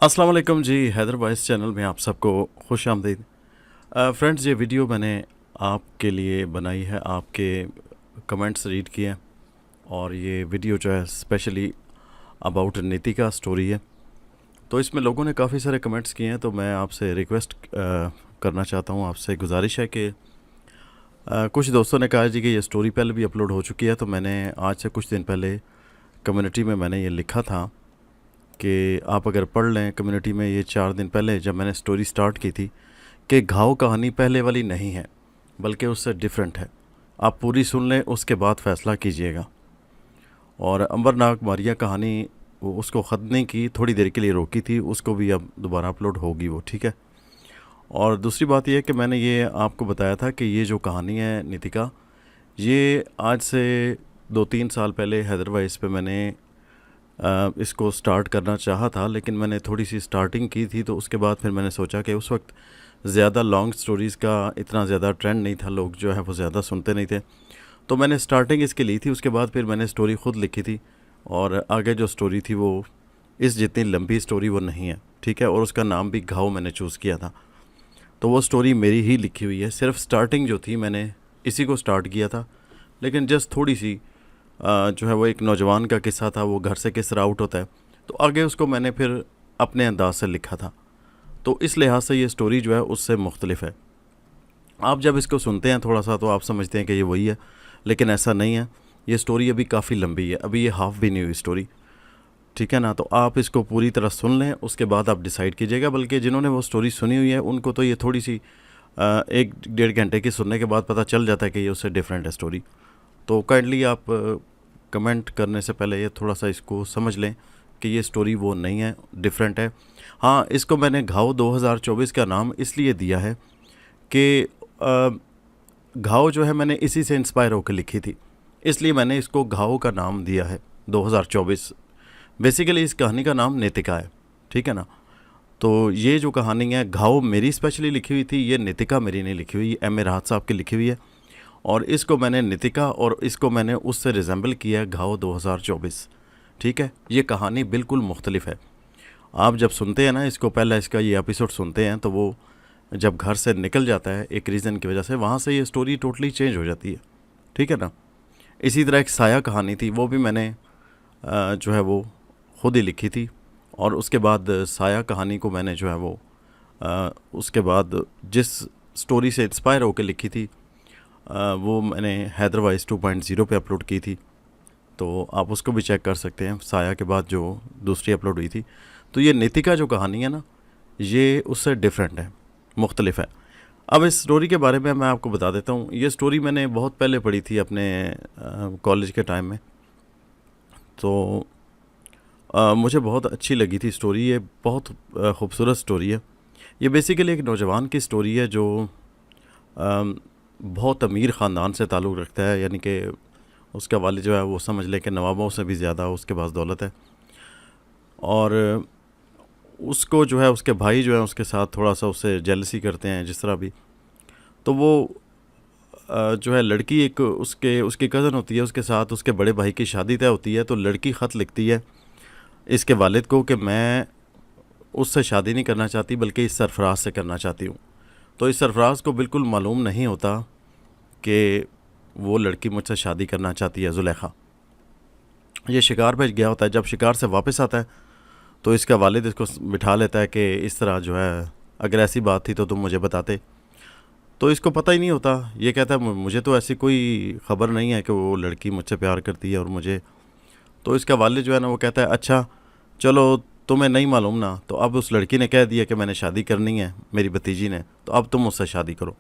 अस्सलाम वालेकुम जी। Haider voice channel में आप सबको खुश आमदीद। फ्रेंड्स, ये वीडियो मैंने आपके लिए बनाई है, आपके कमेंट्स रीड किए हैं और ये वीडियो जो है स्पेशली अबाउट नीति का स्टोरी है। तो इसमें लोगों ने काफ़ी सारे कमेंट्स किए हैं, तो मैं आपसे रिक्वेस्ट करना चाहता हूँ, आपसे गुजारिश है कि कुछ दोस्तों ने कहा जी कि ये स्टोरी पहले भी अपलोड हो चुकी है, तो मैंने आज से कुछ दिन पहले कम्युनिटी में मैंने ये लिखा था कि आप अगर पढ़ लें कम्युनिटी में, ये 4 दिन पहले जब मैंने स्टोरी स्टार्ट की थी, कि घाव कहानी पहले वाली नहीं है बल्कि उससे डिफरेंट है। आप पूरी सुन लें, उसके बाद फ़ैसला कीजिएगा। और अंबरनाग मारिया कहानी, वो उसको ख़त्म नहीं की, थोड़ी देर के लिए रोकी थी, उसको भी अब दोबारा अपलोड होगी वो, ठीक है। और दूसरी बात यह है कि मैंने ये आपको बताया था कि ये जो कहानी है नीतिका, ये आज से 2-3 साल पहले हैदर वॉइस पे मैंने इसको स्टार्ट करना चाहा था, लेकिन मैंने थोड़ी सी स्टार्टिंग की थी, तो उसके बाद फिर मैंने सोचा कि उस वक्त ज़्यादा लॉन्ग स्टोरीज़ का इतना ज़्यादा ट्रेंड नहीं था, लोग जो है वो ज़्यादा सुनते नहीं थे, तो मैंने स्टार्टिंग इसकी ली थी। उसके बाद फिर मैंने स्टोरी ख़ुद लिखी थी और आगे जो स्टोरी थी वो इस जितनी लंबी स्टोरी वो नहीं है, ठीक है। और उसका नाम भी घाव मैंने चूज़ किया था, तो वो स्टोरी मेरी ही लिखी हुई है। सिर्फ स्टार्टिंग जो थी मैंने इसी को स्टार्ट किया था, लेकिन जस्ट थोड़ी सी जो है वो एक नौजवान का किस्सा था, वो घर से किस तरह आउट होता है, तो आगे उसको मैंने फिर अपने अंदाज से लिखा था। तो इस लिहाज से ये स्टोरी जो है उससे मुख्तलिफ है। आप जब इसको सुनते हैं थोड़ा सा तो आप समझते हैं कि ये वही है, लेकिन ऐसा नहीं है। ये स्टोरी अभी काफ़ी लंबी है, अभी ये हाफ़ भी नहीं हुई स्टोरी, ठीक है ना। तो आप इसको पूरी तरह सुन लें, उसके बाद आप डिसाइड कीजिएगा। बल्कि जिन्होंने वो स्टोरी सुनी हुई है उनको तो ये थोड़ी सी 1-1.5 घंटे की सुनने के बाद पता चल जाता है कि ये उससे डिफरेंट है स्टोरी। तो काइंडली आप कमेंट करने से पहले ये थोड़ा सा इसको समझ लें कि ये स्टोरी वो नहीं है, डिफरेंट है। हाँ, इसको मैंने घाव 2024 का नाम इसलिए दिया है कि घाव जो है मैंने इसी से इंस्पायर होकर लिखी थी, इसलिए मैंने इसको घाव का नाम दिया है 2024। बेसिकली इस कहानी का नाम नीतिका है, ठीक है ना। तो ये जो कहानी है घाव मेरी स्पेशली लिखी हुई थी, ये नीतिका मेरी नहीं लिखी हुई, एम ए राहत साहब की लिखी हुई है। और इसको मैंने नीतिका और इसको मैंने उससे रिजेंबल किया है घाव 2024, ठीक है। ये कहानी बिल्कुल मुख्तलिफ है। आप जब सुनते हैं ना इसको, पहला इसका ये एपिसोड सुनते हैं, तो वो जब घर से निकल जाता है एक रीज़न की वजह से, वहाँ से ये स्टोरी टोटली चेंज हो जाती है, ठीक है ना। इसी तरह एक साया कहानी थी, वो भी मैंने जो है वो खुद ही लिखी थी। और उसके बाद साया कहानी को मैंने जो है वो उसके बाद जिस स्टोरी से इंस्पायर होकर लिखी थी वो मैंने हैदर वॉइस 2.0 पे अपलोड की थी, तो आप उसको भी चेक कर सकते हैं, साया के बाद जो दूसरी अपलोड हुई थी। तो ये नीतिका जो कहानी है ना, ये उससे डिफरेंट है, मुख्तलिफ है। अब इस स्टोरी के बारे में मैं आपको बता देता हूँ। ये स्टोरी मैंने बहुत पहले पढ़ी थी अपने कॉलेज के टाइम में, तो मुझे बहुत अच्छी लगी थी स्टोरी। ये बहुत खूबसूरत स्टोरी है। ये बेसिकली एक नौजवान की स्टोरी है जो बहुत अमीर ख़ानदान से ताल्लुक़ रखता है, यानी कि उसका वालिद जो है वो समझ लें कि नवाबों से भी ज़्यादा उसके पास दौलत है। और उसको जो है उसके भाई जो है उसके साथ थोड़ा सा उससे जेलसी करते हैं जिस तरह भी। तो वो जो है लड़की एक उसकी कज़न होती है, उसके साथ उसके बड़े भाई की शादी तय होती है। तो लड़की ख़त लिखती है इसके वालिद को कि मैं उससे शादी नहीं करना चाहती बल्कि इस सरफराज से करना चाहती हूँ। तो इस सरफराज को बिल्कुल मालूम नहीं होता कि वो लड़की मुझसे शादी करना चाहती है, ज़ुलेखा। ये शिकार पे गया होता है, जब शिकार से वापस आता है तो इसका वालिद इसको बिठा लेता है कि इस तरह जो है अगर ऐसी बात थी तो तुम मुझे बताते। तो इसको पता ही नहीं होता, ये कहता है मुझे तो ऐसी कोई ख़बर नहीं है कि वो लड़की मुझसे प्यार करती है और मुझे। तो इसका वालिद जो है ना वो कहता है अच्छा चलो तुम्हें नहीं मालूम ना, तो अब उस लड़की ने कह दिया कि मैंने शादी करनी है, मेरी भतीजी ने, तो अब तुम मुझसे शादी करो।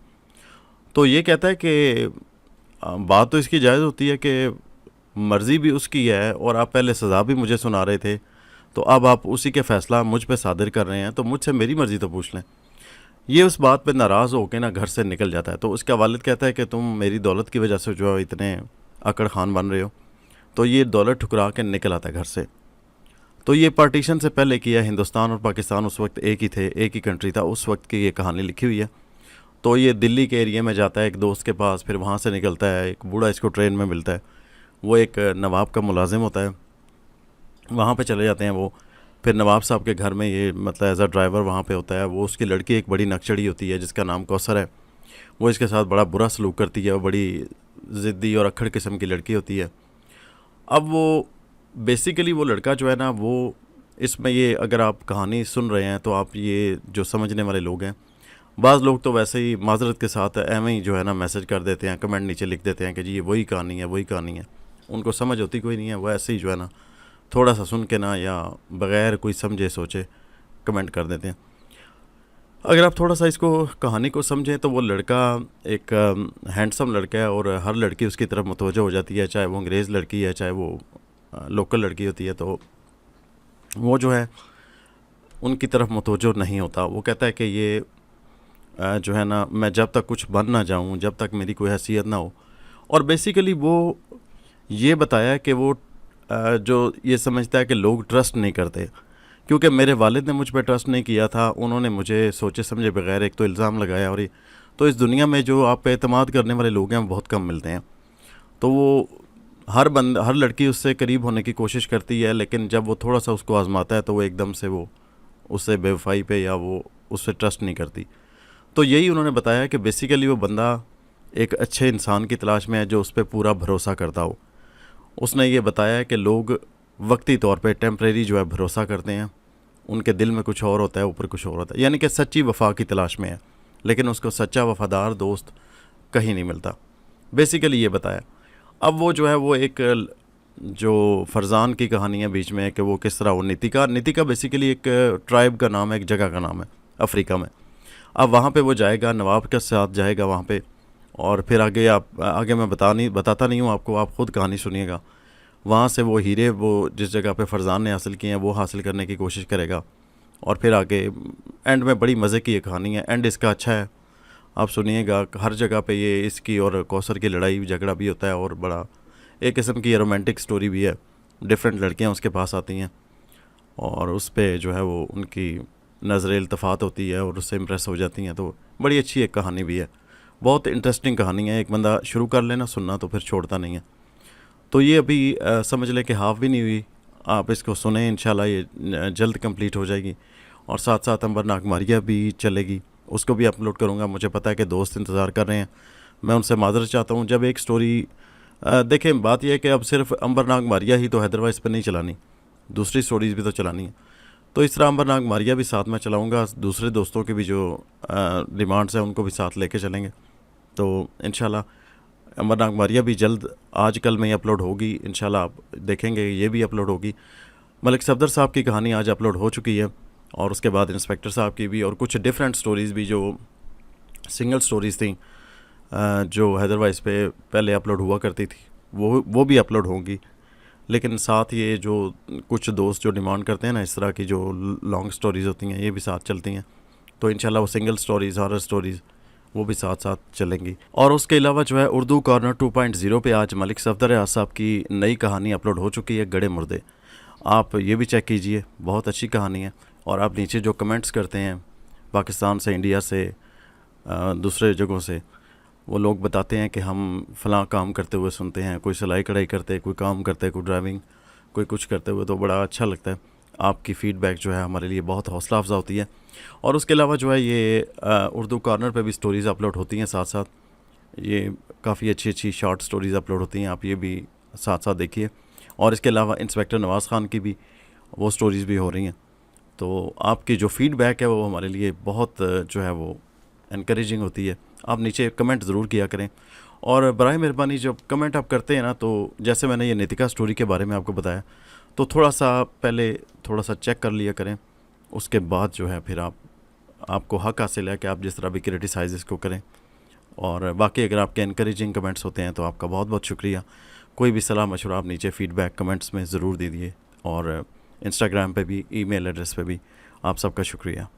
तो ये कहता है कि बात तो इसकी जायज़ होती है कि मर्ज़ी भी उसकी है और आप पहले सज़ा भी मुझे सुना रहे थे, तो अब आप उसी के फ़ैसला मुझ पे सादिर कर रहे हैं, तो मुझसे मेरी मर्ज़ी तो पूछ लें। ये उस बात पे नाराज़ होकर ना घर से निकल जाता है। तो उसका वालिद कहता है कि तुम मेरी दौलत की वजह से जो है इतने अकड़ खान बन रहे हो। तो ये दौलत ठुकरा के निकल आता है घर से। तो ये पार्टीशन से पहले किया, हिंदुस्तान और पाकिस्तान उस वक्त एक ही थे, एक ही कंट्री था, उस वक्त की ये कहानी लिखी हुई है। तो ये दिल्ली के एरिया में जाता है एक दोस्त के पास, फिर वहाँ से निकलता है, एक बूढ़ा इसको ट्रेन में मिलता है, वो एक नवाब का मुलाजिम होता है, वहाँ पे चले जाते हैं वो। फिर नवाब साहब के घर में ये मतलब एज अ ड्राइवर वहाँ पे होता है। वो उसकी लड़की एक बड़ी नकचड़ी होती है जिसका नाम कौसर है। वो इसके साथ बड़ा बुरा सलूक करती है। वो बड़ी ज़िद्दी और अक्खड़ किस्म की लड़की होती है। अब वो बेसिकली वो लड़का जो है ना, वो इसमें ये अगर आप कहानी सुन रहे हैं तो आप ये जो समझने वाले लोग हैं, बाज़ लोग तो वैसे ही माजरत के साथ एवं ही जो है ना मैसेज कर देते हैं, कमेंट नीचे लिख देते हैं कि जी ये वही कहानी है, वही कहानी है। उनको समझ होती कोई नहीं है, वो ऐसे ही जो है ना थोड़ा सा सुन के ना या बग़ैर कोई समझे सोचे कमेंट कर देते हैं। अगर आप थोड़ा सा इसको कहानी को समझें तो वो लड़का एक हैंडसम लड़का है और हर लड़की उसकी तरफ मुतवज्जो हो जाती है, चाहे वो अंग्रेज़ लड़की है चाहे वो लोकल लड़की होती है। तो वो जो है उनकी तरफ मुतवज्जो नहीं होता। वो कहता है कि ये जो है ना, मैं जब तक कुछ बन ना जाऊं, जब तक मेरी कोई हैसियत ना हो। और बेसिकली वो ये बताया कि वो जो ये समझता है कि लोग ट्रस्ट नहीं करते, क्योंकि मेरे वालिद ने मुझ पर ट्रस्ट नहीं किया था। उन्होंने मुझे सोचे समझे बगैर एक तो इल्ज़ाम लगाया, और ये तो इस दुनिया में जो आप पे एतमाद करने वाले लोग हैं वो बहुत कम मिलते हैं। तो वो हर लड़की उससे करीब होने की कोशिश करती है, लेकिन जब वो थोड़ा सा उसको आजमाता है तो वो एकदम से वो उससे बेवफाई पे या वो उससे ट्रस्ट नहीं करती। तो यही उन्होंने बताया कि बेसिकली वो बंदा एक अच्छे इंसान की तलाश में है जो उस पर पूरा भरोसा करता हो। उसने ये बताया कि लोग वक्ती तौर पे टेम्परेरी जो है भरोसा करते हैं, उनके दिल में कुछ और होता है, ऊपर कुछ और होता है, यानी कि सच्ची वफा की तलाश में है, लेकिन उसको सच्चा वफादार दोस्त कहीं नहीं मिलता। बेसिकली ये बताया। अब वो जो है वो एक जो फरजान की कहानी है बीच में कि वो किस तरह वो नीतिका बेसिकली एक ट्राइब का नाम है, एक जगह का नाम है अफ्रीका में। अब वहाँ पे वो जाएगा, नवाब के साथ जाएगा वहाँ पे, और फिर आगे मैं बताता नहीं हूँ आपको, आप ख़ुद कहानी सुनिएगा। वहाँ से वो हीरे वो जिस जगह पे फरजान ने हासिल किए हैं वो हासिल करने की कोशिश करेगा, और फिर आगे एंड में बड़ी मज़े की ये कहानी है। एंड इसका अच्छा है, आप सुनिएगा। हर जगह पे ये इसकी और कौसर की लड़ाई झगड़ा भी होता है, और बड़ा एक किस्म की रोमांटिक स्टोरी भी है। डिफरेंट लड़कियाँ उसके पास आती हैं और उस पर जो है वो उनकी नज़र इल्तफ़ात होती है और उससे इम्प्रेस हो जाती हैं। तो बड़ी अच्छी एक कहानी भी है, बहुत इंटरेस्टिंग कहानी है। एक बंदा शुरू कर लेना सुनना तो फिर छोड़ता नहीं है। तो ये अभी समझ लें कि हाफ भी नहीं हुई, आप इसको सुने, इंशाल्लाह ये जल्द कंप्लीट हो जाएगी। और साथ साथ अंबरनाक मारिया भी चलेगी, उसको भी अपलोड करूँगा। मुझे पता है कि दोस्त इंतज़ार कर रहे हैं, मैं उनसे माज़रत चाहता हूँ। जब एक स्टोरी देखें, बात यह है कि अब सिर्फ अंबरनाक मारिया ही तो हैदराबाद इस पर नहीं चलानी, दूसरी स्टोरीज़ भी तो चलानी है। तो इस तरह अंबरनाक मारिया भी साथ में चलाऊँगा, दूसरे दोस्तों की भी जो डिमांड्स हैं उनको भी साथ लेके चलेंगे। तो इंशाल्लाह अंबरनाक मारिया भी जल्द आज कल में ही अपलोड होगी, इंशाल्लाह आप देखेंगे ये भी अपलोड होगी। मलिक सफदर साहब की कहानी आज अपलोड हो चुकी है, और उसके बाद इंस्पेक्टर साहब की भी, और कुछ डिफरेंट स्टोरीज़ भी जो सिंगल स्टोरीज़ थी जो हैदरवाइज पे पहले अपलोड हुआ करती थी वो भी अपलोड होंगी। लेकिन साथ ये जो कुछ दोस्त जो डिमांड करते हैं ना इस तरह की जो लॉन्ग स्टोरीज़ होती हैं ये भी साथ चलती हैं। तो इंशाल्लाह वो सिंगल स्टोरीज़, हॉरर स्टोरीज़ वो भी साथ साथ चलेंगी। और उसके अलावा जो है उर्दू कॉर्नर 2.0 पे आज मलिक सफदर रियाज साहब की नई कहानी अपलोड हो चुकी है, गड़े मुर्दे। आप ये भी चेक कीजिए, बहुत अच्छी कहानी है। और आप नीचे जो कमेंट्स करते हैं पाकिस्तान से, इंडिया से, दूसरे जगहों से, वो लोग बताते हैं कि हम फ़लाँ काम करते हुए सुनते हैं, कोई सिलाई कढ़ाई करते, कोई काम करते, कोई ड्राइविंग, कोई कुछ करते हुए, तो बड़ा अच्छा लगता है। आपकी फ़ीडबैक जो है हमारे लिए बहुत हौसला अफ़ज़ा होती है। और उसके अलावा जो है ये उर्दू कॉर्नर पे भी स्टोरीज़ अपलोड होती हैं साथ साथ, ये काफ़ी अच्छी अच्छी शॉर्ट स्टोरीज़ अपलोड होती हैं, आप ये भी साथ साथ देखिए। और इसके अलावा इंस्पेक्टर नवाज़ ख़ान की भी वो स्टोरीज़ भी हो रही हैं। तो आपकी जो फ़ीडबैक है वो हमारे लिए बहुत जो है वो इनकरेजिंग होती है। आप नीचे कमेंट ज़रूर किया करें, और बराए मेहरबानी जब कमेंट आप करते हैं ना, तो जैसे मैंने ये नीतिका स्टोरी के बारे में आपको बताया, तो थोड़ा सा चेक कर लिया करें। उसके बाद जो है फिर आपको हक़ हासिल है कि आप जिस तरह भी क्रिटिसाइज़ इसको करें। और बाकी अगर आपके इनकरेजिंग कमेंट्स होते हैं तो आपका बहुत बहुत शुक्रिया। कोई भी सलाह मशवरा आप नीचे फ़ीडबैक कमेंट्स में ज़रूर दीजिए, और इंस्टाग्राम पे भी, ईमेल एड्रेस पे भी। आप सबका शुक्रिया।